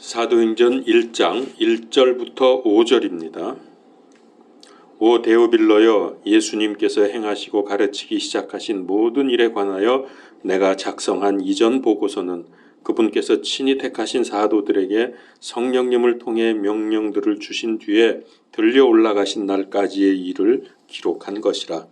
사도행전 1장 1절부터 5절입니다. 오 데오빌로여, 예수님께서 행하시고 가르치기 시작하신 모든 일에 관하여 내가 작성한 이전 보고서는 그분께서 친히 택하신 사도들에게 성령님을 통해 명령들을 주신 뒤에 들려 올라가신 날까지의 일을 기록한 것이라.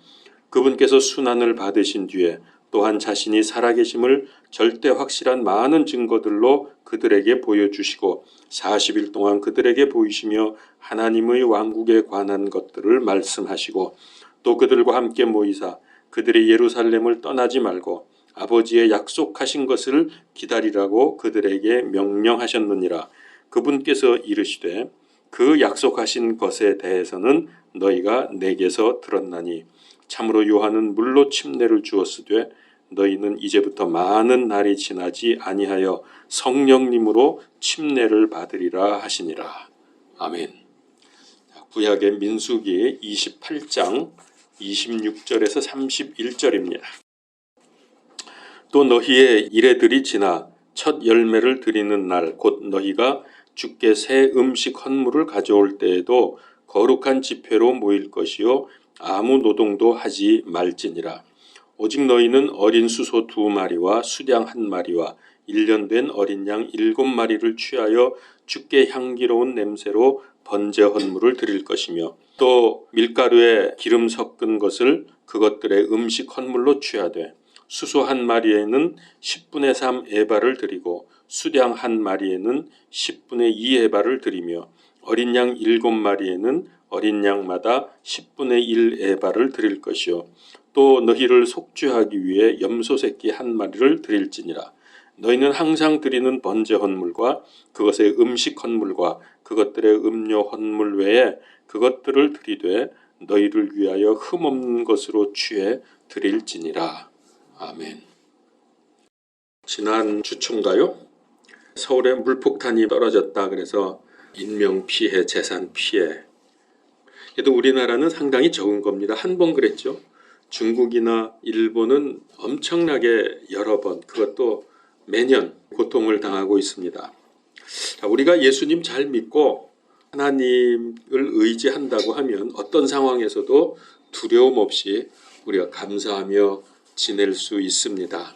그분께서 순환을 받으신 뒤에 또한 자신이 살아계심을 절대 확실한 많은 증거들로 그들에게 보여주시고 40일 동안 그들에게 보이시며 하나님의 왕국에 관한 것들을 말씀하시고 또 그들과 함께 모이사 그들이 예루살렘을 떠나지 말고 아버지의 약속하신 것을 기다리라고 그들에게 명령하셨느니라. 그분께서 이르시되 그 약속하신 것에 대해서는 너희가 내게서 들었나니 참으로 요한은 물로 침례를 주었으되 너희는 이제부터 많은 날이 지나지 아니하여 성령님으로 침례를 받으리라 하시니라. 아멘. 구약의 민수기 28장 26절에서 31절입니다. 또 너희의 이레들이 지나 첫 열매를 드리는 날 곧 너희가 주께 새 음식 헌물을 가져올 때에도 거룩한 집회로 모일 것이요 아무 노동도 하지 말지니라. 오직 너희는 어린 수소 2마리와 수량 1마리와 1년 된 어린 양 7마리를 취하여 주께 향기로운 냄새로 번제 헌물을 드릴 것이며 또 밀가루에 기름 섞은 것을 그것들의 음식 헌물로 취하되 수소 1마리에는 10분의 3 에바를 드리고 수량 1마리에는 10분의 2 에바를 드리며 어린 양 7마리에는 어린 양마다 10분의 1 에바를 드릴 것이요 또 너희를 속죄하기 위해 염소 새끼 1마리를 드릴지니라. 너희는 항상 드리는 번제 헌물과 그것의 음식 헌물과 그것들의 음료 헌물 외에 그것들을 드리되 너희를 위하여 흠없는 것으로 취해 드릴지니라. 아멘. 지난 주초인가요? 서울에 물폭탄이 떨어졌다 그래서 인명 피해, 재산 피해. 그래도 우리나라는 상당히 적은 겁니다. 한 번 그랬죠. 중국이나 일본은 엄청나게 여러 번, 그것도 매년 고통을 당하고 있습니다. 자, 우리가 예수님 잘 믿고 하나님을 의지한다고 하면 어떤 상황에서도 두려움 없이 우리가 감사하며 지낼 수 있습니다.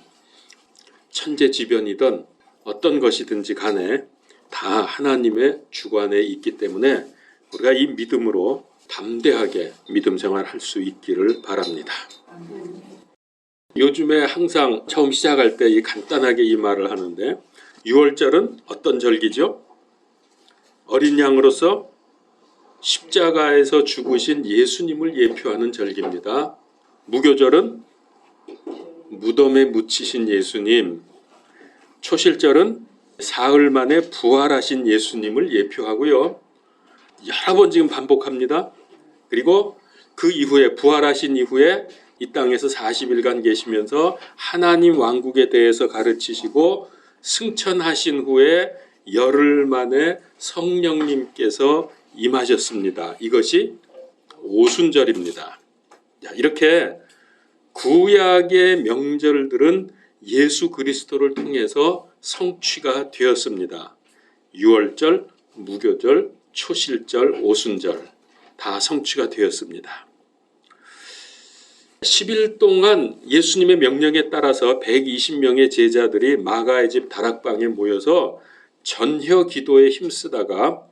천재지변이든 어떤 것이든지 간에 다 하나님의 주관에 있기 때문에 우리가 이 믿음으로 담대하게 믿음 생활할 수 있기를 바랍니다. 요즘에 항상 처음 시작할 때 간단하게 이 말을 하는데 6월절은 어떤 절기죠? 어린 양으로서 십자가에서 죽으신 예수님을 예표하는 절기입니다. 무교절은 무덤에 묻히신 예수님, 초실절은 사흘 만에 부활하신 예수님을 예표하고요. 여러 번 지금 반복합니다. 그리고 그 이후에 부활하신 이후에 이 땅에서 40일간 계시면서 하나님 왕국에 대해서 가르치시고 승천하신 후에 열흘 만에 성령님께서 임하셨습니다. 이것이 오순절입니다. 이렇게 구약의 명절들은 예수 그리스도를 통해서 성취가 되었습니다. 6월절, 무교절, 초실절, 오순절 다 성취가 되었습니다. 10일 동안 예수님의 명령에 따라서 120명의 제자들이 마가의 집 다락방에 모여서 전혀 기도에 힘쓰다가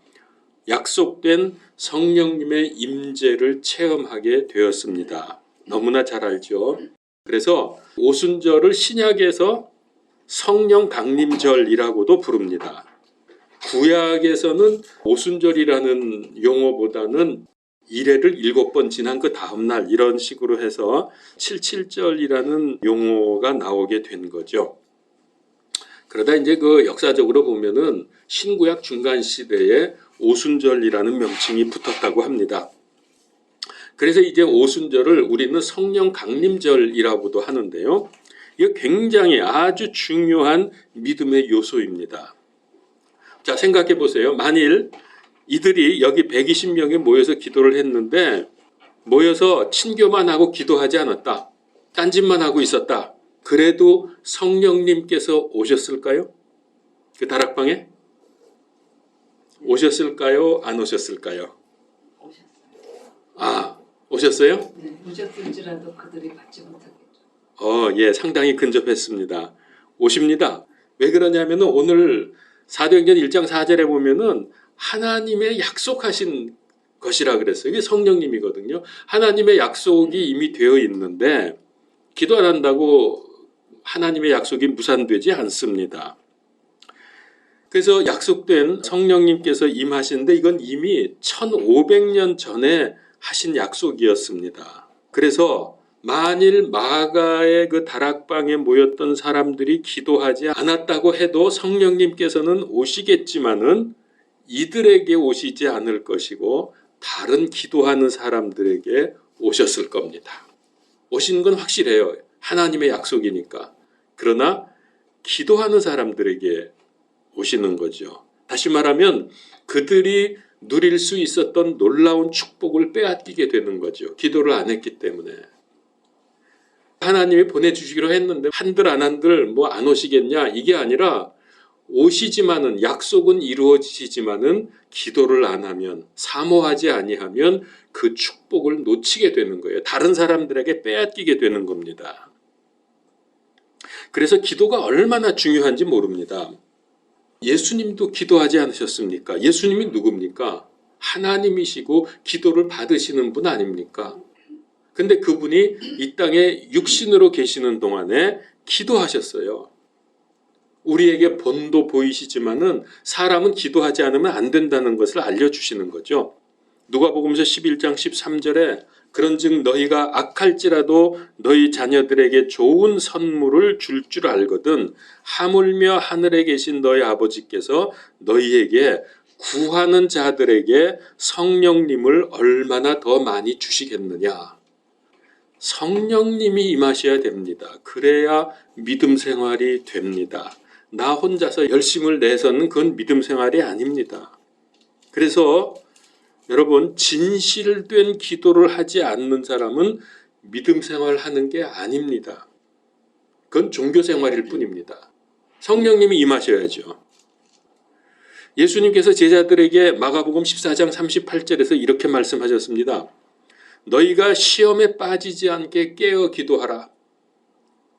약속된 성령님의 임재를 체험하게 되었습니다. 너무나 잘 알죠. 그래서 오순절을 신약에서 성령 강림절이라고도 부릅니다. 구약에서는 오순절이라는 용어보다는 이래를 7번 지난 그 다음날 이런 식으로 해서 77절이라는 용어가 나오게 된 거죠. 그러다 이제 그 역사적으로 보면은 신구약 중간 시대에 오순절이라는 명칭이 붙었다고 합니다. 그래서 이제 오순절을 우리는 성령 강림절이라고도 하는데요. 이거 굉장히 아주 중요한 믿음의 요소입니다. 자, 생각해 보세요. 만일 이들이 여기 120명이 모여서 기도를 했는데 모여서 친교만 하고 기도하지 않았다. 딴짓만 하고 있었다. 그래도 성령님께서 오셨을까요? 그 다락방에? 오셨을까요? 안 오셨을까요? 오셨어요. 아, 오셨어요? 네, 오셨을지라도 그들이 받지 못하겠죠. 예, 상당히 근접했습니다. 오십니다. 왜 그러냐면은 오늘 사도행전 1장 4절에 보면은 하나님의 약속하신 것이라 그랬어요. 이게 성령님이거든요. 하나님의 약속이 이미 되어 있는데 기도 안 한다고 하나님의 약속이 무산되지 않습니다. 그래서 약속된 성령님께서 임하시는데 이건 이미 1500년 전에 하신 약속이었습니다. 그래서 만일 마가의 그 다락방에 모였던 사람들이 기도하지 않았다고 해도 성령님께서는 오시겠지만은 이들에게 오시지 않을 것이고 다른 기도하는 사람들에게 오셨을 겁니다. 오신 건 확실해요. 하나님의 약속이니까. 그러나 기도하는 사람들에게 오시는 거죠. 다시 말하면 그들이 누릴 수 있었던 놀라운 축복을 빼앗기게 되는 거죠. 기도를 안 했기 때문에. 하나님이 보내주시기로 했는데 한들 안 한들 뭐 안 오시겠냐 이게 아니라 오시지만은 약속은 이루어지지만은 기도를 안 하면 사모하지 아니하면 그 축복을 놓치게 되는 거예요. 다른 사람들에게 빼앗기게 되는 겁니다. 그래서 기도가 얼마나 중요한지 모릅니다. 예수님도 기도하지 않으셨습니까? 예수님이 누굽니까? 하나님이시고 기도를 받으시는 분 아닙니까? 근데 그분이 이 땅에 육신으로 계시는 동안에 기도하셨어요. 우리에게 본도 보이시지만은 사람은 기도하지 않으면 안 된다는 것을 알려주시는 거죠. 누가복음서 11장 13절에 그런즉 너희가 악할지라도 너희 자녀들에게 좋은 선물을 줄 줄 알거든 하물며 하늘에 계신 너희 아버지께서 너희에게 구하는 자들에게 성령님을 얼마나 더 많이 주시겠느냐. 성령님이 임하셔야 됩니다. 그래야 믿음 생활이 됩니다. 나 혼자서 열심을 내서는 그건 믿음 생활이 아닙니다. 그래서 여러분 진실된 기도를 하지 않는 사람은 믿음 생활하는 게 아닙니다. 그건 종교 생활일 뿐입니다. 성령님이 임하셔야죠. 예수님께서 제자들에게 마가복음 14장 38절에서 이렇게 말씀하셨습니다. 너희가 시험에 빠지지 않게 깨어 기도하라.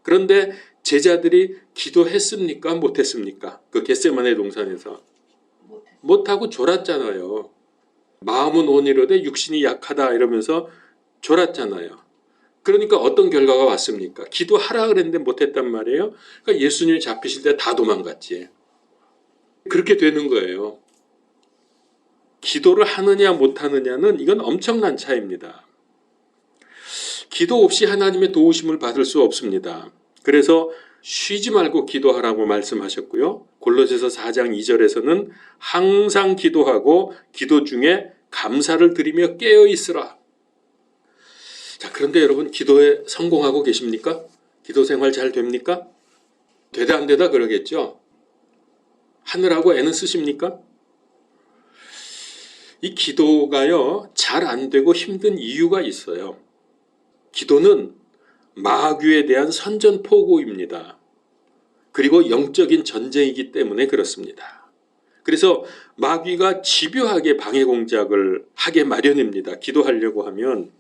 그런데 제자들이 기도했습니까? 못했습니까? 그 겟세마네 동산에서. 못하고 졸았잖아요. 마음은 온이로되 육신이 약하다 이러면서 졸았잖아요. 그러니까 어떤 결과가 왔습니까? 기도하라 그랬는데 못했단 말이에요. 그러니까 예수님이 잡히실 때 다 도망갔지. 그렇게 되는 거예요. 기도를 하느냐 못하느냐는 이건 엄청난 차이입니다. 기도 없이 하나님의 도우심을 받을 수 없습니다. 그래서 쉬지 말고 기도하라고 말씀하셨고요. 골로새서 4장 2절에서는 항상 기도하고 기도 중에 감사를 드리며 깨어 있으라. 자, 그런데 여러분 기도에 성공하고 계십니까? 기도 생활 잘 됩니까? 되다 안 되다 그러겠죠. 하느라고 애는 쓰십니까? 이 기도가요 잘 안 되고 힘든 이유가 있어요. 기도는 마귀에 대한 선전포고입니다. 그리고 영적인 전쟁이기 때문에 그렇습니다. 그래서 마귀가 집요하게 방해 공작을 하게 마련입니다. 기도하려고 하면.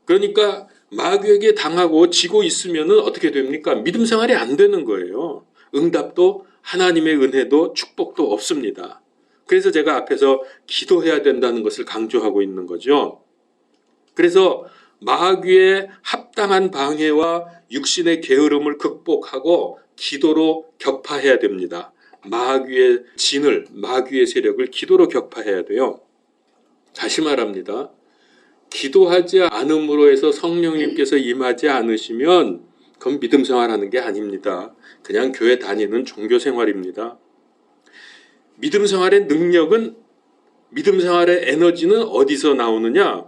그러니까 마귀에게 당하고 지고 있으면 어떻게 됩니까? 믿음 생활이 안 되는 거예요. 응답도 하나님의 은혜도 축복도 없습니다. 그래서 제가 앞에서 기도해야 된다는 것을 강조하고 있는 거죠. 그래서 마귀의 합당한 방해와 육신의 게으름을 극복하고 기도로 격파해야 됩니다. 마귀의 진을, 마귀의 세력을 기도로 격파해야 돼요. 다시 말합니다. 기도하지 않음으로 해서 성령님께서 임하지 않으시면 그건 믿음 생활하는 게 아닙니다. 그냥 교회 다니는 종교 생활입니다. 믿음 생활의 능력은, 믿음 생활의 에너지는 어디서 나오느냐?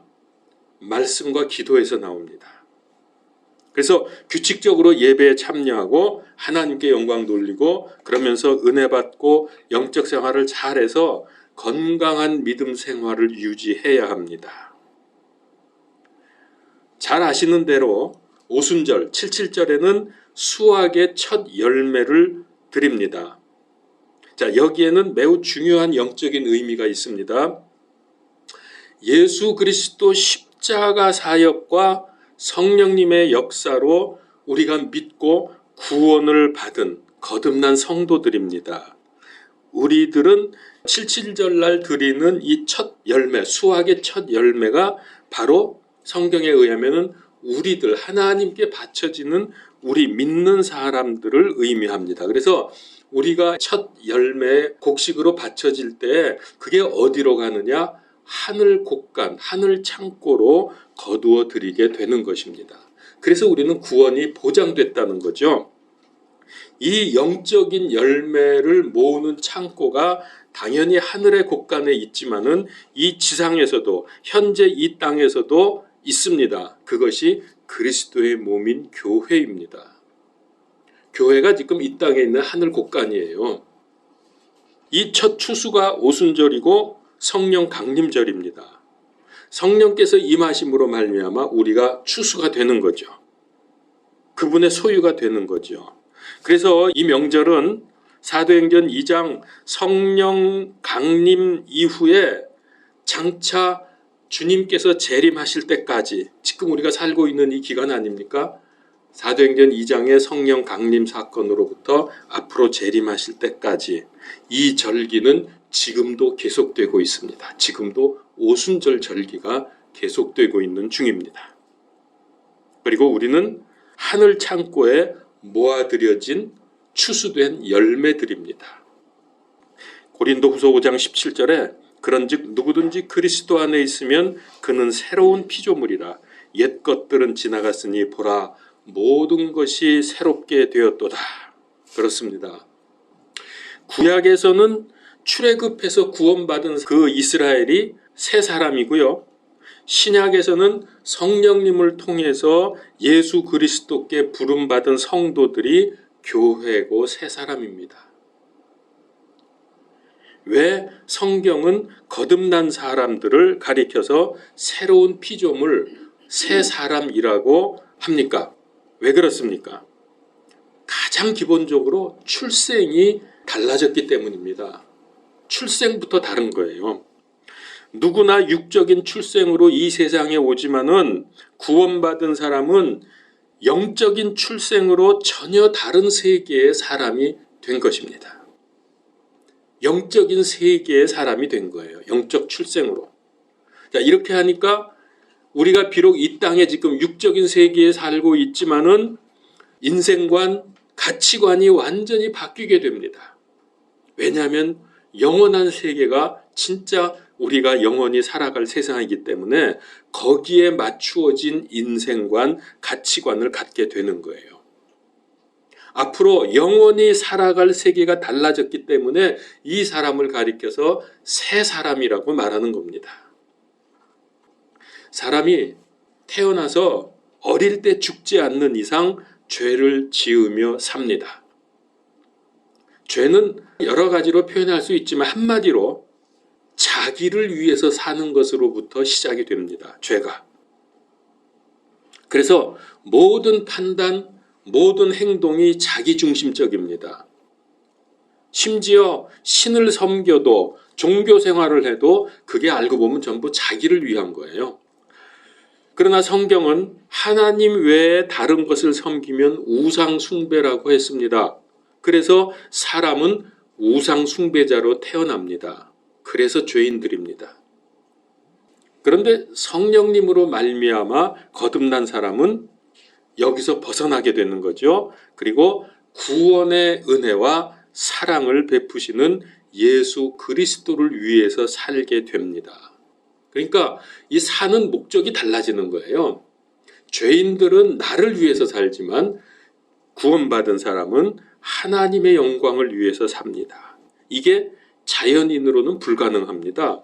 말씀과 기도에서 나옵니다. 그래서 규칙적으로 예배에 참여하고 하나님께 영광 돌리고 그러면서 은혜 받고 영적 생활을 잘해서 건강한 믿음 생활을 유지해야 합니다. 잘 아시는 대로 오순절 77절에는 수확의 첫 열매를 드립니다. 자, 여기에는 매우 중요한 영적인 의미가 있습니다. 예수 그리스도 십자가 사역과 성령님의 역사로 우리가 믿고 구원을 받은 거듭난 성도들입니다. 우리들은 칠칠절날 드리는 이 첫 열매, 수확의 첫 열매가 바로 성경에 의하면은 우리들, 하나님께 바쳐지는 우리 믿는 사람들을 의미합니다. 그래서 우리가 첫 열매 곡식으로 바쳐질 때 그게 어디로 가느냐? 하늘 곳간, 하늘 창고로 거두어 드리게 되는 것입니다. 그래서 우리는 구원이 보장됐다는 거죠. 이 영적인 열매를 모으는 창고가 당연히 하늘의 곳간에 있지만은 이 지상에서도, 현재 이 땅에서도 있습니다. 그것이 그리스도의 몸인 교회입니다. 교회가 지금 이 땅에 있는 하늘 곳간이에요. 이 첫 추수가 오순절이고 성령 강림절입니다. 성령께서 임하심으로 말미암아 우리가 추수가 되는 거죠. 그분의 소유가 되는 거죠. 그래서 이 명절은 사도행전 2장 성령 강림 이후에 장차 주님께서 재림하실 때까지, 지금 우리가 살고 있는 이 기간 아닙니까? 사도행전 2장의 성령 강림 사건으로부터 앞으로 재림하실 때까지 이 절기는 지금도 계속되고 있습니다. 지금도 오순절 절기가 계속되고 있는 중입니다. 그리고 우리는 하늘 창고에 모아들여진 추수된 열매들입니다. 고린도후서 5장 17절에 그런즉 누구든지 그리스도 안에 있으면 그는 새로운 피조물이라 옛 것들은 지나갔으니 보라 모든 것이 새롭게 되었도다. 그렇습니다. 구약에서는 출애굽해서 구원받은 그 이스라엘이 새 사람이고요. 신약에서는 성령님을 통해서 예수 그리스도께 부름받은 성도들이 교회고 새 사람입니다. 왜 성경은 거듭난 사람들을 가리켜서 새로운 피조물, 새 사람이라고 합니까? 왜 그렇습니까? 가장 기본적으로 출생이 달라졌기 때문입니다. 출생부터 다른 거예요. 누구나 육적인 출생으로 이 세상에 오지만은 구원받은 사람은 영적인 출생으로 전혀 다른 세계의 사람이 된 것입니다. 영적인 세계의 사람이 된 거예요. 영적 출생으로. 자, 이렇게 하니까 우리가 비록 이 땅에 지금 육적인 세계에 살고 있지만은 인생관, 가치관이 완전히 바뀌게 됩니다. 왜냐하면 영원한 세계가 진짜 우리가 영원히 살아갈 세상이기 때문에 거기에 맞추어진 인생관, 가치관을 갖게 되는 거예요. 앞으로 영원히 살아갈 세계가 달라졌기 때문에 이 사람을 가리켜서 새 사람이라고 말하는 겁니다. 사람이 태어나서 어릴 때 죽지 않는 이상 죄를 지으며 삽니다. 죄는 여러 가지로 표현할 수 있지만 한마디로 자기를 위해서 사는 것으로부터 시작이 됩니다. 죄가. 그래서 모든 판단, 모든 행동이 자기중심적입니다. 심지어 신을 섬겨도 종교 생활을 해도 그게 알고 보면 전부 자기를 위한 거예요. 그러나 성경은 하나님 외에 다른 것을 섬기면 우상 숭배라고 했습니다. 그래서 사람은 우상 숭배자로 태어납니다. 그래서 죄인들입니다. 그런데 성령님으로 말미암아 거듭난 사람은 여기서 벗어나게 되는 거죠. 그리고 구원의 은혜와 사랑을 베푸시는 예수 그리스도를 위해서 살게 됩니다. 그러니까 이 사는 목적이 달라지는 거예요. 죄인들은 나를 위해서 살지만 구원받은 사람은 하나님의 영광을 위해서 삽니다. 이게 자연인으로는 불가능합니다.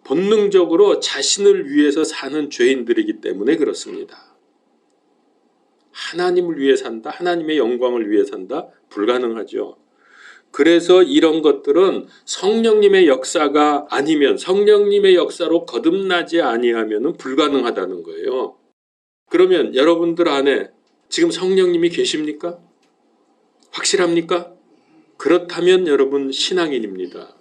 본능적으로 자신을 위해서 사는 죄인들이기 때문에 그렇습니다. 하나님을 위해 산다, 하나님의 영광을 위해 산다? 불가능하죠. 그래서 이런 것들은 성령님의 역사가 아니면 성령님의 역사로 거듭나지 아니하면 불가능하다는 거예요. 그러면 여러분들 안에 지금 성령님이 계십니까? 확실합니까? 그렇다면 여러분 신앙인입니다.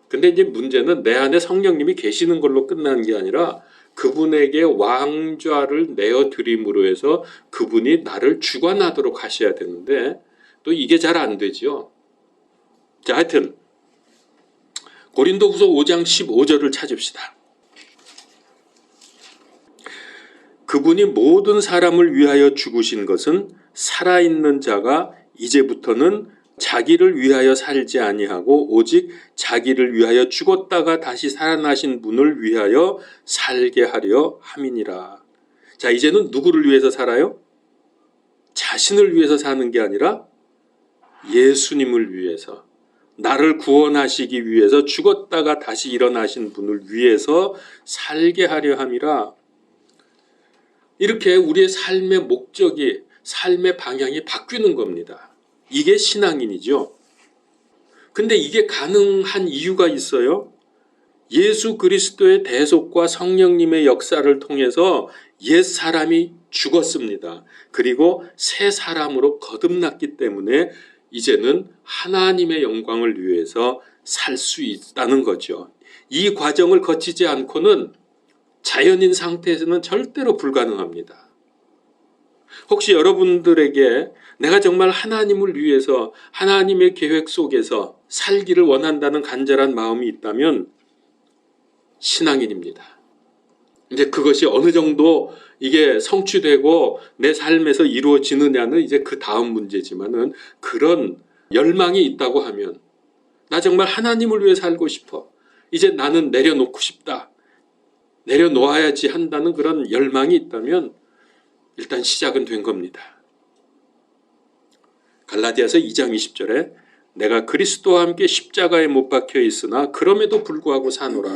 근데 이제 문제는 내 안에 성령님이 계시는 걸로 끝나는 게 아니라 그분에게 왕좌를 내어드림으로 해서 그분이 나를 주관하도록 하셔야 되는데 또 이게 잘 안 되죠. 자, 하여튼 고린도후서 5장 15절을 찾읍시다. 그분이 모든 사람을 위하여 죽으신 것은 살아있는 자가 이제부터는 자기를 위하여 살지 아니하고 오직 자기를 위하여 죽었다가 다시 살아나신 분을 위하여 살게 하려 함이니라. 자, 이제는 누구를 위해서 살아요? 자신을 위해서 사는 게 아니라 예수님을 위해서, 나를 구원하시기 위해서 죽었다가 다시 일어나신 분을 위해서 살게 하려 함이라. 이렇게 우리의 삶의 목적이, 삶의 방향이 바뀌는 겁니다. 이게 신앙인이죠. 근데 이게 가능한 이유가 있어요. 예수 그리스도의 대속과 성령님의 역사를 통해서 옛 사람이 죽었습니다. 그리고 새 사람으로 거듭났기 때문에 이제는 하나님의 영광을 위해서 살 수 있다는 거죠. 이 과정을 거치지 않고는 자연인 상태에서는 절대로 불가능합니다. 혹시 여러분들에게 내가 정말 하나님을 위해서 하나님의 계획 속에서 살기를 원한다는 간절한 마음이 있다면 신앙인입니다. 이제 그것이 어느 정도 이게 성취되고 내 삶에서 이루어지느냐는 이제 그 다음 문제지만은 그런 열망이 있다고 하면 나 정말 하나님을 위해 살고 싶어. 이제 나는 내려놓고 싶다. 내려놓아야지 한다는 그런 열망이 있다면 일단 시작은 된 겁니다. 갈라디아서 2장 20절에 내가 그리스도와 함께 십자가에 못 박혀 있으나 그럼에도 불구하고 사노라.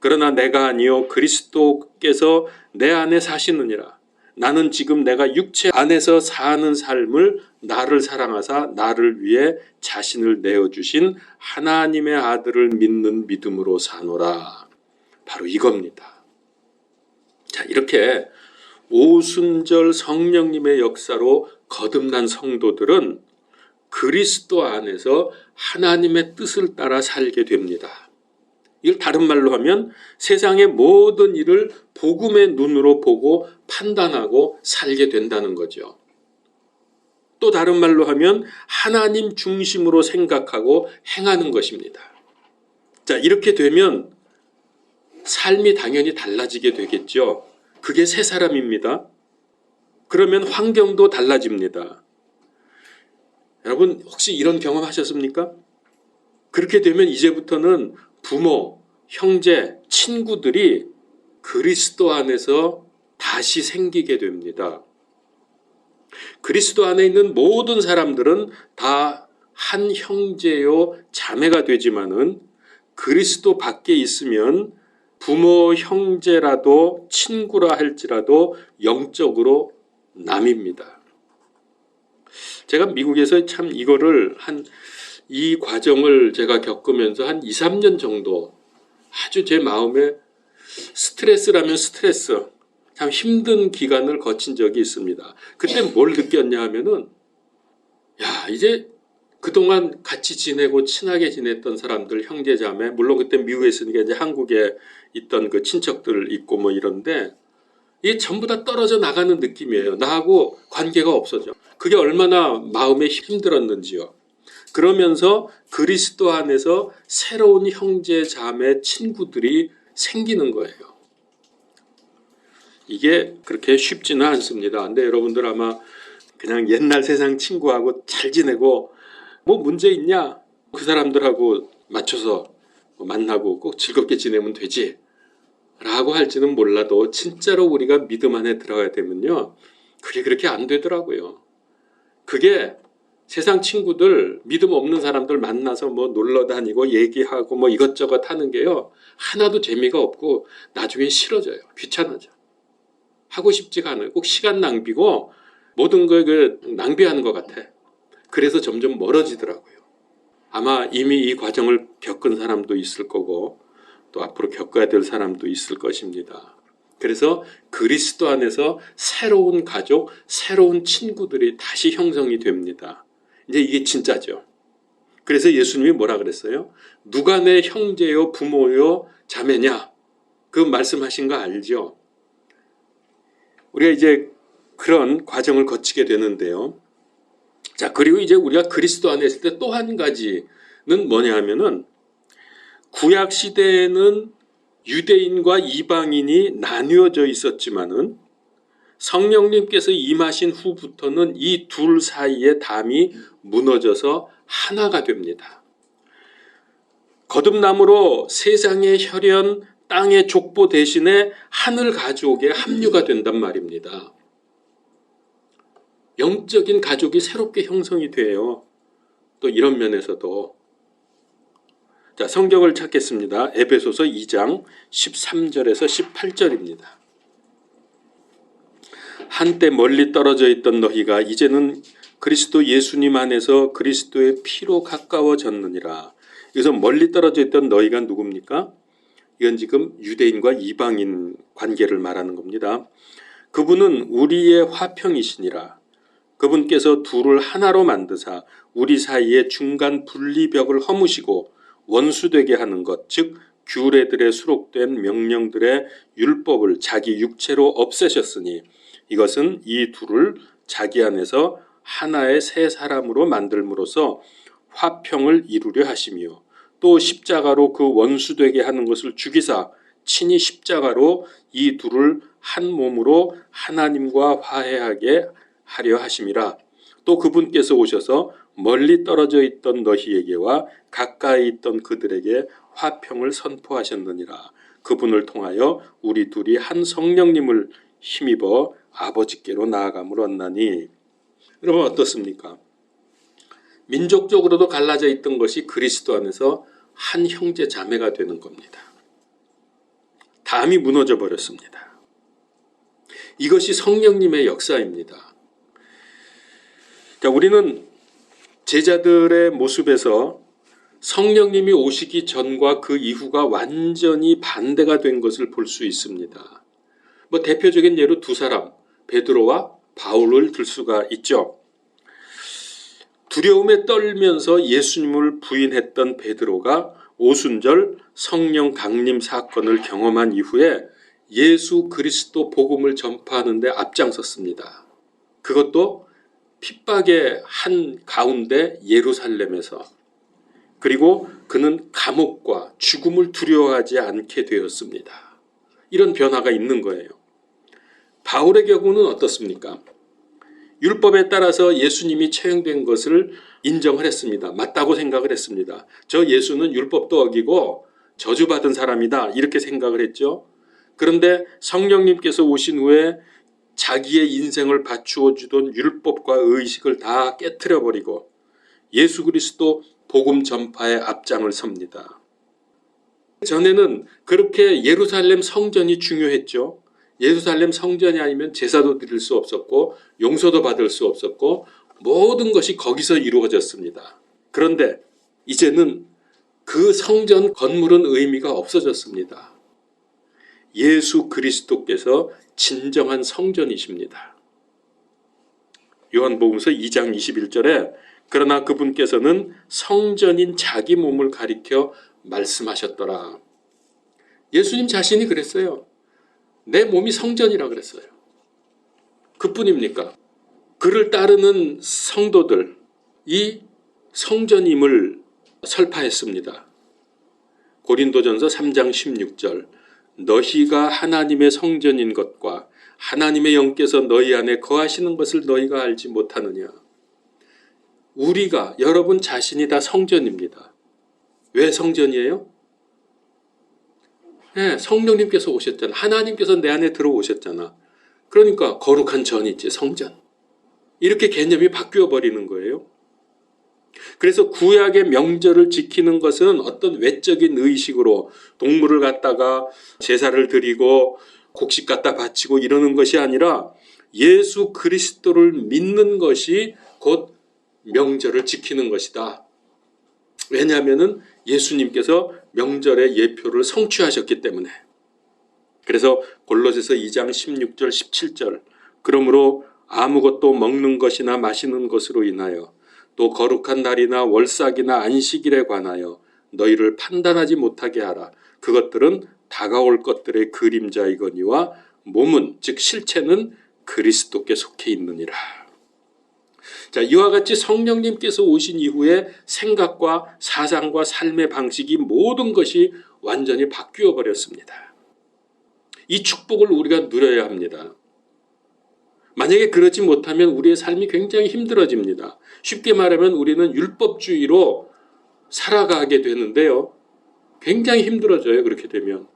그러나 내가 아니요 그리스도께서 내 안에 사시느니라. 나는 지금 내가 육체 안에서 사는 삶을 나를 사랑하사 나를 위해 자신을 내어주신 하나님의 아들을 믿는 믿음으로 사노라. 바로 이겁니다. 자, 이렇게 오순절 성령님의 역사로 거듭난 성도들은 그리스도 안에서 하나님의 뜻을 따라 살게 됩니다. 이걸 다른 말로 하면 세상의 모든 일을 복음의 눈으로 보고 판단하고 살게 된다는 거죠. 또 다른 말로 하면 하나님 중심으로 생각하고 행하는 것입니다. 자, 이렇게 되면 삶이 당연히 달라지게 되겠죠. 그게 새 사람입니다. 그러면 환경도 달라집니다. 여러분 혹시 이런 경험 하셨습니까? 그렇게 되면 이제부터는 부모, 형제, 친구들이 그리스도 안에서 다시 생기게 됩니다. 그리스도 안에 있는 모든 사람들은 다 한 형제요 자매가 되지만은 그리스도 밖에 있으면 부모, 형제라도 친구라 할지라도 영적으로 남입니다. 제가 미국에서 참 이거를 이 과정을 제가 겪으면서 한 2, 3년 정도 아주 제 마음에 스트레스라면 스트레스, 참 힘든 기간을 거친 적이 있습니다. 그때 뭘 느꼈냐 하면은, 야, 이제 그동안 같이 지내고 친하게 지냈던 사람들, 형제자매, 물론 그때 미국에 있으니까 이제 한국에 있던 그 친척들 있고 뭐 이런데, 이게 전부 다 떨어져 나가는 느낌이에요. 나하고 관계가 없어져. 그게 얼마나 마음에 힘들었는지요. 그러면서 그리스도 안에서 새로운 형제, 자매, 친구들이 생기는 거예요. 이게 그렇게 쉽지는 않습니다. 근데 여러분들 아마 그냥 옛날 세상 친구하고 잘 지내고 뭐 문제 있냐? 그 사람들하고 맞춰서 만나고 꼭 즐겁게 지내면 되지 라고 할지는 몰라도 진짜로 우리가 믿음 안에 들어가야 되면요, 그게 그렇게 안 되더라고요. 그게 세상 친구들, 믿음 없는 사람들 만나서 뭐 놀러 다니고 얘기하고 뭐 이것저것 하는 게요, 하나도 재미가 없고 나중에 싫어져요. 귀찮아져. 하고 싶지가 않아요. 꼭 시간 낭비고 모든 걸 낭비하는 것 같아. 그래서 점점 멀어지더라고요. 아마 이미 이 과정을 겪은 사람도 있을 거고 또 앞으로 겪어야 될 사람도 있을 것입니다. 그래서 그리스도 안에서 새로운 가족, 새로운 친구들이 다시 형성이 됩니다. 이제 이게 진짜죠. 그래서 예수님이 뭐라 그랬어요? 누가 내 형제요 부모요 자매냐? 그 말씀하신 거 알죠? 우리가 이제 그런 과정을 거치게 되는데요. 자, 그리고 이제 우리가 그리스도 안에 있을 때 또 한 가지는 뭐냐 하면은 구약 시대에는 유대인과 이방인이 나뉘어져 있었지만은 성령님께서 임하신 후부터는 이 둘 사이의 담이 무너져서 하나가 됩니다. 거듭남으로 세상의 혈연, 땅의 족보 대신에 하늘 가족에 합류가 된단 말입니다. 영적인 가족이 새롭게 형성이 돼요. 또 이런 면에서도. 자, 성경을 찾겠습니다. 에베소서 2장 13절에서 18절입니다. 한때 멀리 떨어져 있던 너희가 이제는 그리스도 예수님 안에서 그리스도의 피로 가까워졌느니라. 여기서 멀리 떨어져 있던 너희가 누굽니까? 이건 지금 유대인과 이방인 관계를 말하는 겁니다. 그분은 우리의 화평이시니라. 그분께서 둘을 하나로 만드사 우리 사이에 중간 분리벽을 허무시고 원수되게 하는 것, 즉 규례들에 수록된 명령들의 율법을 자기 육체로 없애셨으니 이것은 이 둘을 자기 안에서 하나의 새 사람으로 만들므로써 화평을 이루려 하시며 또 십자가로 그 원수되게 하는 것을 죽이사 친히 십자가로 이 둘을 한 몸으로 하나님과 화해하게 하려 하심이라. 또 그분께서 오셔서 멀리 떨어져 있던 너희에게와 가까이 있던 그들에게 화평을 선포하셨느니라. 그분을 통하여 우리 둘이 한 성령님을 힘입어 아버지께로 나아감을 얻나니. 여러분 어떻습니까? 민족적으로도 갈라져 있던 것이 그리스도 안에서 한 형제 자매가 되는 겁니다. 담이 무너져 버렸습니다. 이것이 성령님의 역사입니다. 자, 우리는 제자들의 모습에서 성령님이 오시기 전과 그 이후가 완전히 반대가 된 것을 볼 수 있습니다. 대표적인 예로 두 사람, 베드로와 바울을 들 수가 있죠. 두려움에 떨면서 예수님을 부인했던 베드로가 오순절 성령 강림 사건을 경험한 이후에 예수 그리스도 복음을 전파하는 데 앞장섰습니다. 그것도 핍박의 한 가운데 예루살렘에서. 그리고 그는 감옥과 죽음을 두려워하지 않게 되었습니다. 이런 변화가 있는 거예요. 바울의 경우는 어떻습니까? 율법에 따라서 예수님이 처형된 것을 인정을 했습니다. 맞다고 생각을 했습니다. 저 예수는 율법도 어기고 저주받은 사람이다 이렇게 생각을 했죠. 그런데 성령님께서 오신 후에 자기의 인생을 바추어 주던 율법과 의식을 다 깨트려 버리고 예수 그리스도 복음 전파에 앞장을 섭니다. 전에는 그렇게 예루살렘 성전이 중요했죠. 예루살렘 성전이 아니면 제사도 드릴 수 없었고 용서도 받을 수 없었고 모든 것이 거기서 이루어졌습니다. 그런데 이제는 그 성전 건물은 의미가 없어졌습니다. 예수 그리스도께서 진정한 성전이십니다. 요한복음서 2장 21절에 그러나 그분께서는 성전인 자기 몸을 가리켜 말씀하셨더라. 예수님 자신이 그랬어요. 내 몸이 성전이라 그랬어요. 그뿐입니까? 그를 따르는 성도들, 이 성전임을 설파했습니다. 고린도전서 3장 16절 너희가 하나님의 성전인 것과 하나님의 영께서 너희 안에 거하시는 것을 너희가 알지 못하느냐. 우리가 여러분 자신이 다 성전입니다. 왜 성전이에요? 네, 성령님께서 오셨잖아. 하나님께서 내 안에 들어오셨잖아. 그러니까 거룩한 전이지, 성전. 이렇게 개념이 바뀌어 버리는 거예요. 그래서 구약의 명절을 지키는 것은 어떤 외적인 의식으로 동물을 갖다가 제사를 드리고 곡식 갖다 바치고 이러는 것이 아니라 예수 그리스도를 믿는 것이 곧 명절을 지키는 것이다. 왜냐하면 예수님께서 명절의 예표를 성취하셨기 때문에. 그래서 골로새서 2장 16절 17절 그러므로 아무것도 먹는 것이나 마시는 것으로 인하여 또 거룩한 날이나 월삭이나 안식일에 관하여 너희를 판단하지 못하게 하라. 그것들은 다가올 것들의 그림자이거니와 몸은 즉 실체는 그리스도께 속해 있느니라. 자, 이와 같이 성령님께서 오신 이후에 생각과 사상과 삶의 방식이 모든 것이 완전히 바뀌어 버렸습니다. 이 축복을 우리가 누려야 합니다. 만약에 그러지 못하면 우리의 삶이 굉장히 힘들어집니다. 쉽게 말하면 우리는 율법주의로 살아가게 되는데요. 굉장히 힘들어져요. 그렇게 되면.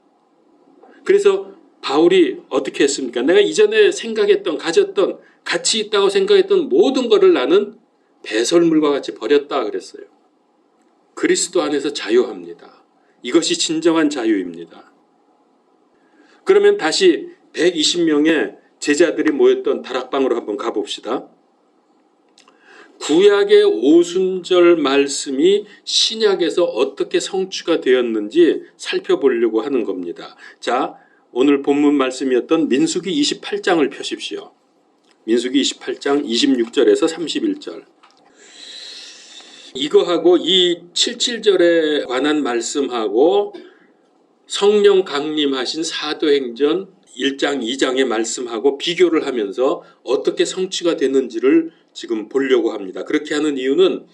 그래서 바울이 어떻게 했습니까? 내가 이전에 생각했던, 가졌던, 가치 있다고 생각했던 모든 것을 나는 배설물과 같이 버렸다 그랬어요. 그리스도 안에서 자유합니다. 이것이 진정한 자유입니다. 그러면 다시 120명의 제자들이 모였던 다락방으로 한번 가봅시다. 구약의 오순절 말씀이 신약에서 어떻게 성취가 되었는지 살펴보려고 하는 겁니다. 자, 오늘 본문 말씀이었던 민수기 28장을 펴십시오. 민수기 28장 26절에서 31절. 이거하고 이 77절에 관한 말씀하고 성령 강림하신 사도행전 1장 2장의 말씀하고 비교를 하면서 어떻게 성취가 되는지를 지금 보려고 합니다. 그렇게 하는 이유는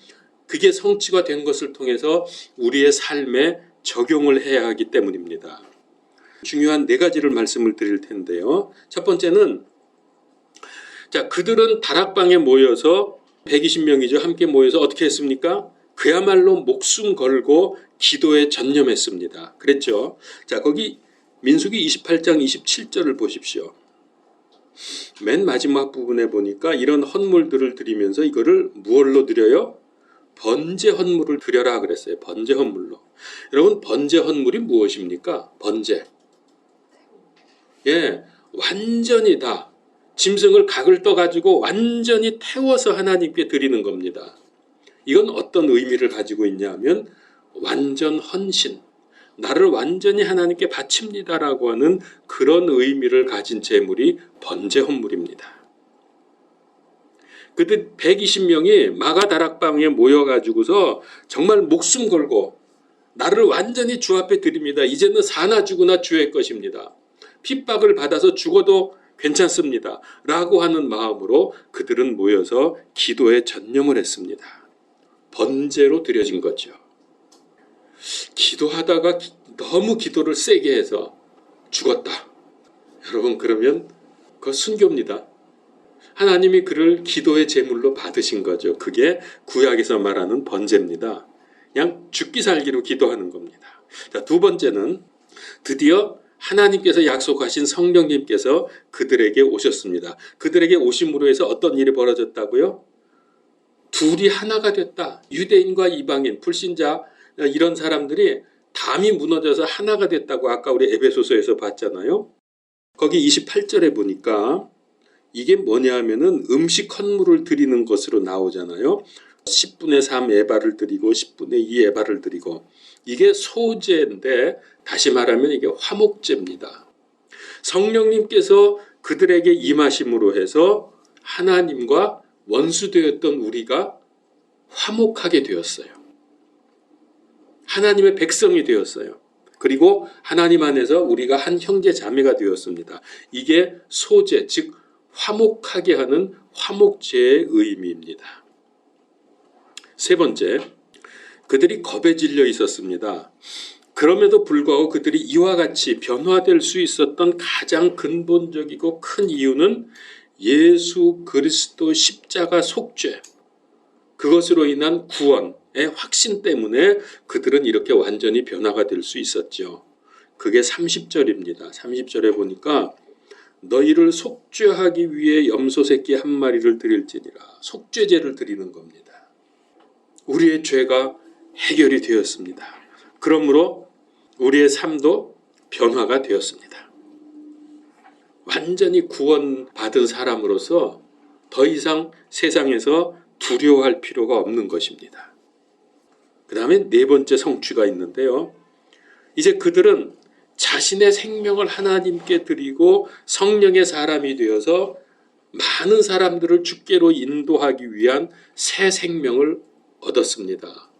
그게 성취가 된 것을 통해서 우리의 삶에 적용을 해야 하기 때문입니다. 중요한 네 가지를 말씀을 드릴 텐데요. 첫 번째는 자, 그들은 다락방에 모여서 120명이죠. 함께 모여서 어떻게 했습니까? 그야말로 목숨 걸고 기도에 전념했습니다. 그랬죠. 자, 거기 민수기 28장 27절을 보십시오. 맨 마지막 부분에 보니까 이런 헌물들을 드리면서 이거를 무얼로 드려요? 번제 헌물을 드려라 그랬어요. 번제 헌물로. 여러분, 번제 헌물이 무엇입니까? 번제. 예, 완전히 다 짐승을 각을 떠가지고 완전히 태워서 하나님께 드리는 겁니다. 이건 어떤 의미를 가지고 있냐면 완전 헌신, 나를 완전히 하나님께 바칩니다라고 하는 그런 의미를 가진 제물이 번제 헌물입니다. 그때 120명이 마가다락방에 모여가지고서 정말 목숨 걸고 나를 완전히 주 앞에 드립니다. 이제는 사나 죽으나 주의 것입니다. 핍박을 받아서 죽어도 괜찮습니다. 라고 하는 마음으로 그들은 모여서 기도에 전념을 했습니다. 번제로 드려진 거죠. 기도하다가 너무 기도를 세게 해서 죽었다. 여러분, 그러면 그거 순교입니다. 하나님이 그를 기도의 제물로 받으신 거죠. 그게 구약에서 말하는 번제입니다. 그냥 죽기 살기로 기도하는 겁니다. 자, 두 번째는 드디어 하나님께서 약속하신 성령님께서 그들에게 오셨습니다. 그들에게 오심으로 해서 어떤 일이 벌어졌다고요? 둘이 하나가 됐다. 유대인과 이방인, 불신자 이런 사람들이 담이 무너져서 하나가 됐다고 아까 우리 에베소서에서 봤잖아요. 거기 28절에 보니까 이게 뭐냐 하면은 음식 헌물을 드리는 것으로 나오잖아요. 10분의 3 에바를 드리고 10분의 2 에바를 드리고 이게 소제인데 다시 말하면 이게 화목제입니다. 성령님께서 그들에게 임하심으로 해서 하나님과 원수되었던 우리가 화목하게 되었어요. 하나님의 백성이 되었어요. 그리고 하나님 안에서 우리가 한 형제 자매가 되었습니다. 이게 소제, 즉 화목하게 하는 화목제의 의미입니다. 세 번째, 그들이 겁에 질려 있었습니다. 그럼에도 불구하고 그들이 이와 같이 변화될 수 있었던 가장 근본적이고 큰 이유는 예수 그리스도 십자가 속죄, 그것으로 인한 구원의 확신 때문에 그들은 이렇게 완전히 변화가 될 수 있었죠. 그게 30절입니다. 30절에 보니까 너희를 속죄하기 위해 염소 새끼 한 마리를 드릴지니라. 속죄제를 드리는 겁니다. 우리의 죄가 해결이 되었습니다. 그러므로 우리의 삶도 변화가 되었습니다. 완전히 구원받은 사람으로서 더 이상 세상에서 두려워할 필요가 없는 것입니다. 그 다음에 네 번째 성취가 있는데요. 이제 그들은 자신의 생명을 하나님께 드리고 성령의 사람이 되어서 많은 사람들을 주께로 인도하기 위한 새 생명을 얻었습니다.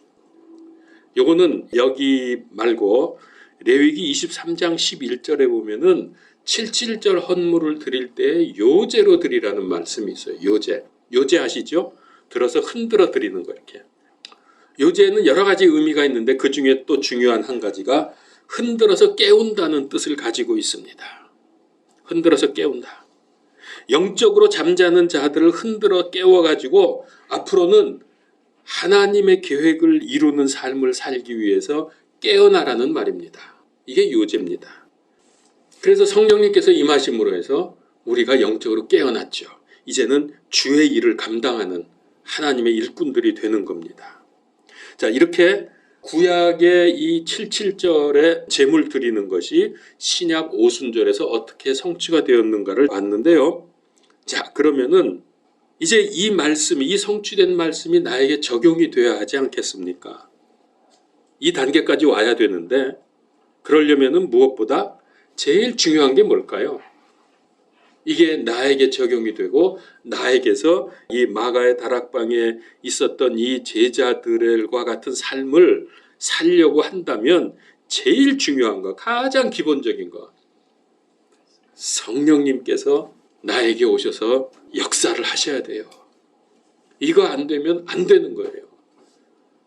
요거는 여기 말고 레위기 23장 11절에 보면은 77절 헌물을 드릴 때 요제로 드리라는 말씀이 있어요. 요제 아시죠? 들어서 흔들어 드리는 거 이렇게. 요제는 여러 가지 의미가 있는데 그 중에 또 중요한 한 가지가 흔들어서 깨운다는 뜻을 가지고 있습니다. 흔들어서 깨운다. 영적으로 잠자는 자들을 흔들어 깨워가지고 앞으로는 하나님의 계획을 이루는 삶을 살기 위해서 깨어나라는 말입니다. 이게 요제입니다. 그래서 성령님께서 임하심으로 해서 우리가 영적으로 깨어났죠. 이제는 주의 일을 감당하는 하나님의 일꾼들이 되는 겁니다. 자, 이렇게 구약의 이 77절에 제물 드리는 것이 신약 오순절에서 어떻게 성취가 되었는가를 봤는데요. 자, 그러면은 이제 이 말씀이, 이 성취된 말씀이 나에게 적용이 되어야 하지 않겠습니까? 이 단계까지 와야 되는데 그러려면은 무엇보다 제일 중요한 게 뭘까요? 이게 나에게 적용이 되고 나에게서 이 마가의 다락방에 있었던 이 제자들과 같은 삶을 살려고 한다면 제일 중요한 거, 가장 기본적인 거, 성령님께서 나에게 오셔서 역사를 하셔야 돼요. 이거 안 되면 안 되는 거예요.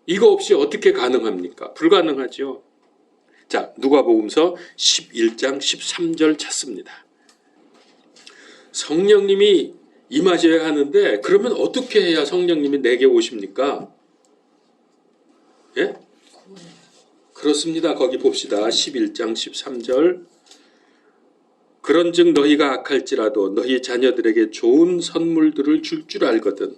이거 없이 어떻게 가능합니까? 불가능하죠. 자, 누가복음서 11장 13절 찾습니다. 성령님이 임하셔야 하는데 그러면 어떻게 해야 성령님이 내게 오십니까? 예? 그렇습니다. 거기 봅시다. 11장 13절. 그런즉 너희가 악할지라도 너희 자녀들에게 좋은 선물들을 줄 알거든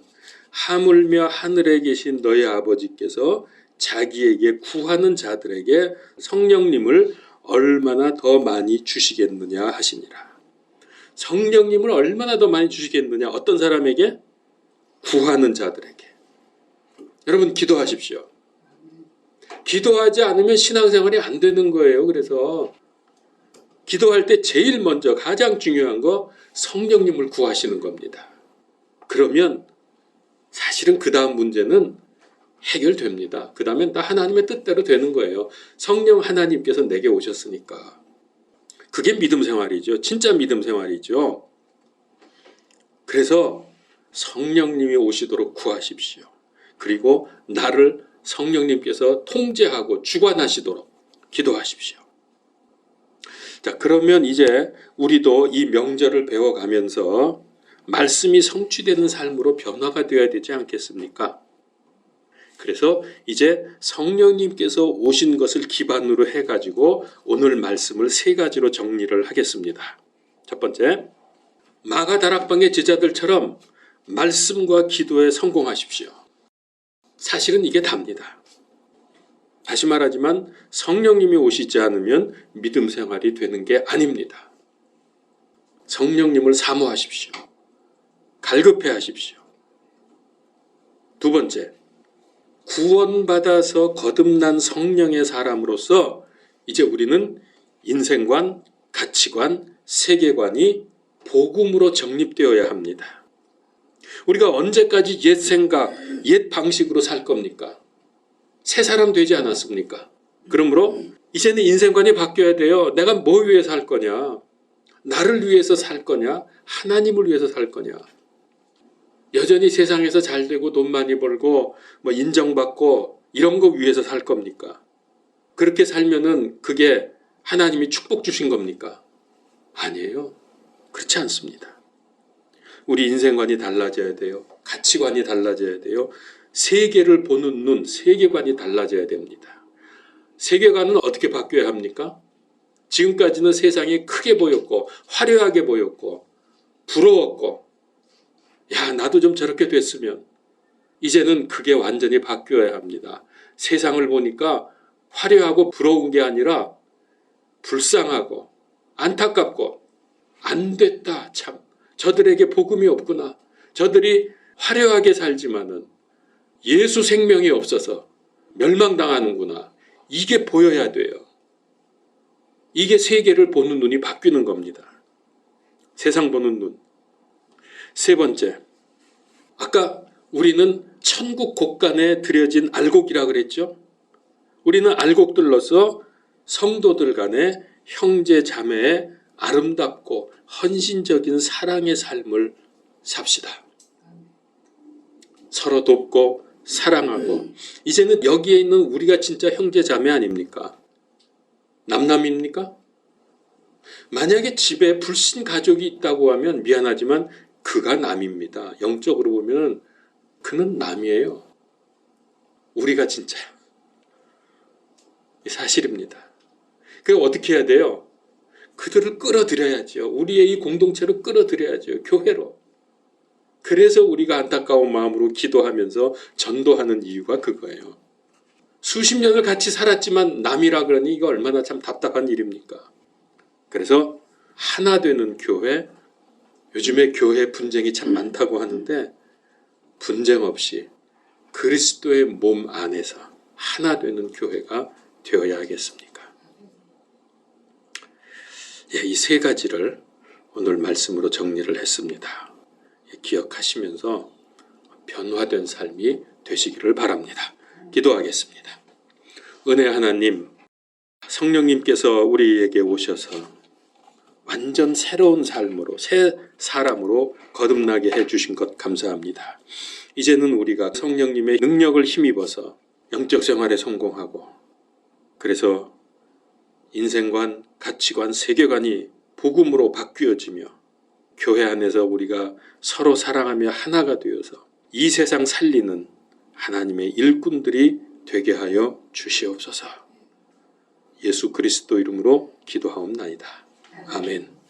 하물며 하늘에 계신 너희 아버지께서 자기에게 구하는 자들에게 성령님을 얼마나 더 많이 주시겠느냐 하시니라. 성령님을 얼마나 더 많이 주시겠느냐? 어떤 사람에게? 구하는 자들에게. 여러분 기도하십시오. 기도하지 않으면 신앙생활이 안 되는 거예요. 그래서 기도할 때 제일 먼저 가장 중요한 거 성령님을 구하시는 겁니다. 그러면 사실은 그 다음 문제는 해결됩니다. 그 다음엔 다 하나님의 뜻대로 되는 거예요. 성령 하나님께서 내게 오셨으니까. 그게 믿음 생활이죠. 진짜 믿음 생활이죠. 그래서 성령님이 오시도록 구하십시오. 그리고 나를 성령님께서 통제하고 주관하시도록 기도하십시오. 자, 그러면 이제 우리도 이 명절을 배워가면서 말씀이 성취되는 삶으로 변화가 되어야 되지 않겠습니까? 그래서 이제 성령님께서 오신 것을 기반으로 해가지고 오늘 말씀을 세 가지로 정리를 하겠습니다. 첫 번째, 마가 다락방의 제자들처럼 말씀과 기도에 성공하십시오. 사실은 이게 답니다. 다시 말하지만 성령님이 오시지 않으면 믿음 생활이 되는 게 아닙니다. 성령님을 사모하십시오. 갈급해 하십시오. 두 번째, 구원받아서 거듭난 성령의 사람으로서 이제 우리는 인생관, 가치관, 세계관이 복음으로 정립되어야 합니다. 우리가 언제까지 옛 생각, 옛 방식으로 살 겁니까? 새 사람 되지 않았습니까? 그러므로 이제는 인생관이 바뀌어야 돼요. 내가 뭐 위해서 살 거냐? 나를 위해서 살 거냐? 하나님을 위해서 살 거냐? 여전히 세상에서 잘 되고 돈 많이 벌고 뭐 인정받고 이런 거 위해서 살 겁니까? 그렇게 살면은 그게 하나님이 축복 주신 겁니까? 아니에요. 그렇지 않습니다. 우리 인생관이 달라져야 돼요. 가치관이 달라져야 돼요. 세계를 보는 눈, 세계관이 달라져야 됩니다. 세계관은 어떻게 바뀌어야 합니까? 지금까지는 세상이 크게 보였고 화려하게 보였고 부러웠고 야, 나도 좀 저렇게 됐으면. 이제는 그게 완전히 바뀌어야 합니다. 세상을 보니까 화려하고 부러운 게 아니라 불쌍하고 안타깝고 안 됐다 참. 저들에게 복음이 없구나. 저들이 화려하게 살지만은 예수 생명이 없어서 멸망당하는구나. 이게 보여야 돼요. 이게 세계를 보는 눈이 바뀌는 겁니다. 세상 보는 눈. 세 번째, 아까 우리는 천국 곳간에 들여진 알곡이라 그랬죠. 우리는 알곡들로서 성도들 간의 형제 자매의 아름답고 헌신적인 사랑의 삶을 삽시다. 서로 돕고 사랑하고, 이제는 여기에 있는 우리가 진짜 형제 자매 아닙니까? 남남입니까? 만약에 집에 불신 가족이 있다고 하면 미안하지만 그가 남입니다. 영적으로 보면 그는 남이에요. 우리가 진짜야. 이 사실입니다. 그럼 어떻게 해야 돼요? 그들을 끌어들여야죠. 우리의 이 공동체로 끌어들여야죠. 교회로. 그래서 우리가 안타까운 마음으로 기도하면서 전도하는 이유가 그거예요. 수십 년을 같이 살았지만 남이라 그러니 이거 얼마나 참 답답한 일입니까? 그래서 하나 되는 교회, 요즘에 교회 분쟁이 참 많다고 하는데 분쟁 없이 그리스도의 몸 안에서 하나 되는 교회가 되어야 하겠습니까? 이 세 가지를 오늘 말씀으로 정리를 했습니다. 기억하시면서 변화된 삶이 되시기를 바랍니다. 기도하겠습니다. 은혜 하나님, 성령님께서 우리에게 오셔서 완전 새로운 삶으로, 새 사람으로 거듭나게 해주신 것 감사합니다. 이제는 우리가 성령님의 능력을 힘입어서 영적 생활에 성공하고, 그래서 인생관, 가치관, 세계관이 복음으로 바뀌어지며 교회 안에서 우리가 서로 사랑하며 하나가 되어서 이 세상 살리는 하나님의 일꾼들이 되게 하여 주시옵소서. 예수 그리스도 이름으로 기도하옵나이다. 아멘.